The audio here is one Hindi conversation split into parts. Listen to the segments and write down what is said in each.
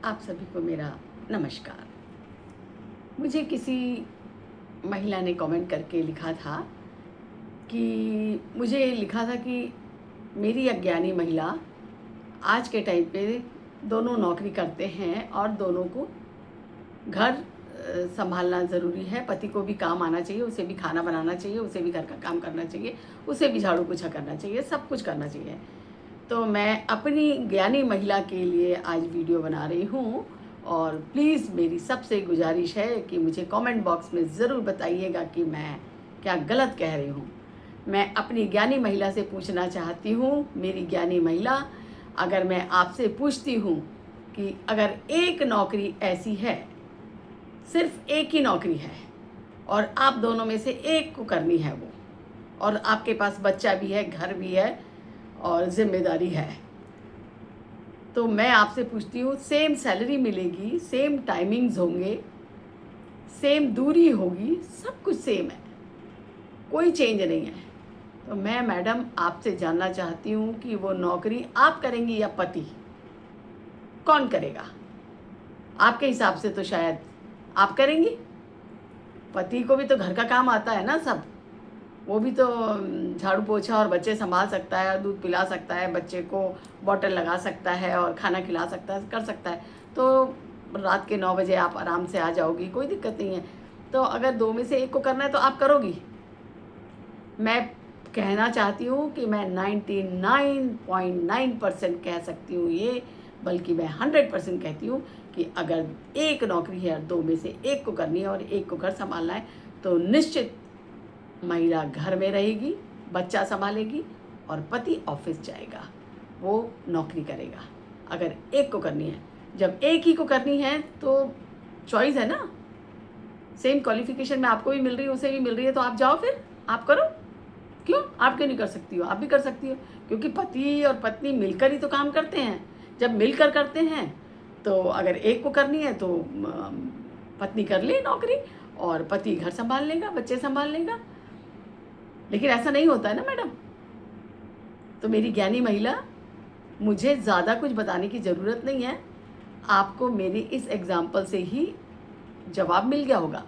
आप सभी को मेरा नमस्कार। मुझे किसी महिला ने कमेंट करके लिखा था कि मुझे लिखा था कि मेरी अज्ञानी महिला आज के टाइम पे दोनों नौकरी करते हैं और दोनों को घर संभालना ज़रूरी है। पति को भी काम आना चाहिए, उसे भी खाना बनाना चाहिए, उसे भी घर का काम करना चाहिए, उसे भी झाड़ू पोछा करना चाहिए, सब कुछ करना चाहिए। तो मैं अपनी ज्ञानी महिला के लिए आज वीडियो बना रही हूँ और प्लीज़ मेरी सबसे गुजारिश है कि मुझे कमेंट बॉक्स में ज़रूर बताइएगा कि मैं क्या गलत कह रही हूँ। मैं अपनी ज्ञानी महिला से पूछना चाहती हूँ, मेरी ज्ञानी महिला, अगर मैं आपसे पूछती हूँ कि अगर एक नौकरी ऐसी है, सिर्फ एक ही नौकरी है और आप दोनों में से एक को करनी है वो, और आपके पास बच्चा भी है, घर भी है और ज़िम्मेदारी है, तो मैं आपसे पूछती हूँ, सेम सैलरी मिलेगी, सेम टाइमिंग्स होंगे, सेम दूरी होगी, सब कुछ सेम है, कोई चेंज नहीं है। तो मैं मैडम आपसे जानना चाहती हूँ कि वो नौकरी आप करेंगी या पति, कौन करेगा? आपके हिसाब से तो शायद आप करेंगी। पति को भी तो घर का काम आता है ना सब, वो भी तो झाड़ू पोछा और बच्चे संभाल सकता है, दूध पिला सकता है, बच्चे को बॉटल लगा सकता है और खाना खिला सकता है, कर सकता है। तो रात के 9 बजे आप आराम से आ जाओगी, कोई दिक्कत नहीं है। तो अगर दो में से एक को करना है तो आप करोगी। मैं कहना चाहती हूँ कि मैं 99.9% कह सकती हूँ ये, बल्कि मैं 100% कहती हूँ कि अगर एक नौकरी है और दो में से एक को करनी है और एक को घर संभालना है, तो निश्चित महिला घर में रहेगी, बच्चा संभालेगी और पति ऑफिस जाएगा, वो नौकरी करेगा। अगर एक को करनी है, जब एक ही को करनी है तो चॉइस है ना, सेम क्वालिफिकेशन में आपको भी मिल रही है, उसे भी मिल रही है, तो आप जाओ, फिर आप करो। क्यों आप क्यों नहीं कर सकती हो? आप भी कर सकती हो, क्योंकि पति और पत्नी मिलकर ही तो काम करते हैं। जब मिलकर करते हैं तो अगर एक को करनी है तो पत्नी कर ले नौकरी और पति घर संभाल लेगा, बच्चे संभाल लेगा। लेकिन ऐसा नहीं होता है ना मैडम। तो मेरी ज्ञानी महिला, मुझे ज़्यादा कुछ बताने की ज़रूरत नहीं है, आपको मेरी इस एग्जाम्पल से ही जवाब मिल गया होगा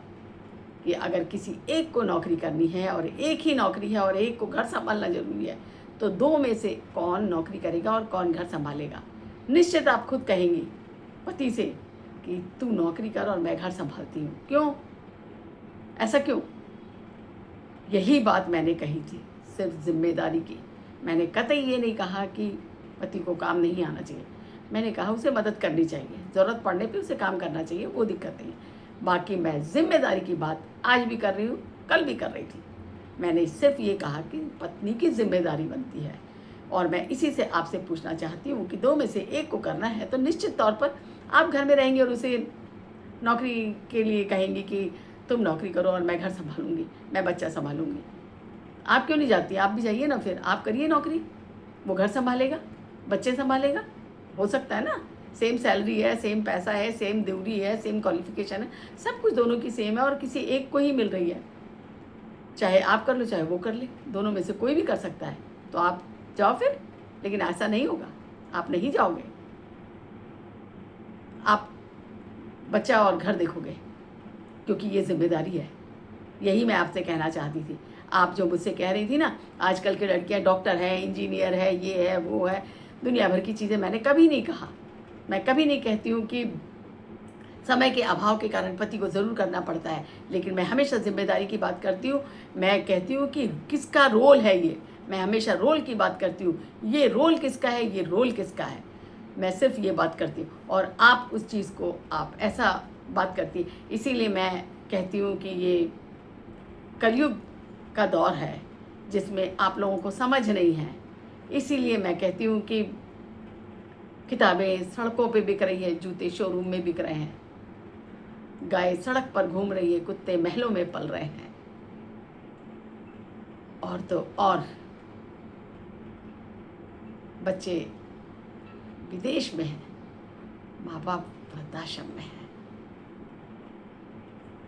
कि अगर किसी एक को नौकरी करनी है और एक ही नौकरी है और एक को घर संभालना ज़रूरी है, तो दो में से कौन नौकरी करेगा और कौन घर संभालेगा? निश्चित आप खुद कहेंगी पति से कि तू नौकरी कर और मैं घर संभालती हूँ। क्यों? ऐसा क्यों? यही बात मैंने कही थी, सिर्फ जिम्मेदारी की। मैंने कतई ये नहीं कहा कि पति को काम नहीं आना चाहिए। मैंने कहा उसे मदद करनी चाहिए, ज़रूरत पड़ने पे उसे काम करना चाहिए, वो दिक्कत नहीं है। बाकी मैं जिम्मेदारी की बात आज भी कर रही हूँ, कल भी कर रही थी। मैंने सिर्फ ये कहा कि पत्नी की जिम्मेदारी बनती है, और मैं इसी से आपसे पूछना चाहती हूँ कि दो में से एक को करना है तो निश्चित तौर पर आप घर में रहेंगे और उसे नौकरी के लिए कहेंगी कि तुम नौकरी करो और मैं घर संभालूंगी, मैं बच्चा संभालूंगी। आप क्यों नहीं जाती? आप भी जाइए ना, फिर आप करिए नौकरी, वो घर संभालेगा, बच्चे संभालेगा। हो सकता है ना, सेम सैलरी है, सेम पैसा है, सेम ड्यूटी है, सेम क्वालिफिकेशन है, सब कुछ दोनों की सेम है और किसी एक को ही मिल रही है। चाहे आप कर लो चाहे वो कर ले, दोनों में से कोई भी कर सकता है। तो आप जाओ फिर। लेकिन ऐसा नहीं होगा, आप नहीं जाओगे, आप बच्चा और घर देखोगे, क्योंकि ये जिम्मेदारी है। यही मैं आपसे कहना चाहती थी। आप जो मुझसे कह रही थी ना, आजकल की लड़कियां डॉक्टर है, इंजीनियर है, ये है वो है, दुनिया भर की चीज़ें, मैंने कभी नहीं कहा। मैं कभी नहीं कहती हूँ कि समय के अभाव के कारण पति को ज़रूर करना पड़ता है, लेकिन मैं हमेशा जिम्मेदारी की बात करती हूँ। मैं कहती हूँ कि किसका रोल है ये, मैं हमेशा रोल की बात करती हूँ। ये रोल किसका है, ये रोल किसका है, मैं सिर्फ ये बात करती हूँ। और आप उस चीज़ को आप ऐसा बात करती, इसीलिए मैं कहती हूँ कि ये कलयुग का दौर है जिसमें आप लोगों को समझ नहीं है। इसीलिए मैं कहती हूँ कि किताबें सड़कों पे बिक रही है, जूते शोरूम में बिक रहे हैं, गाय सड़क पर घूम रही है, कुत्ते महलों में पल रहे हैं, और तो और बच्चे विदेश में हैं, माँ बाप वृद्धाश्रम में हैं।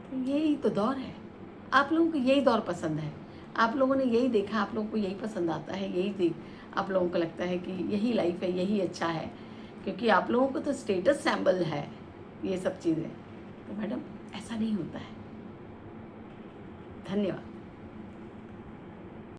तो यही तो दौर है। आप लोगों को यही दौर पसंद है, आप लोगों ने यही देखा, आप लोगों को यही पसंद आता है, यही देख आप लोगों को लगता है कि यही लाइफ है, यही अच्छा है, क्योंकि आप लोगों को तो स्टेटस सिंबल है ये सब चीज़ें। तो मैडम ऐसा नहीं होता है। धन्यवाद।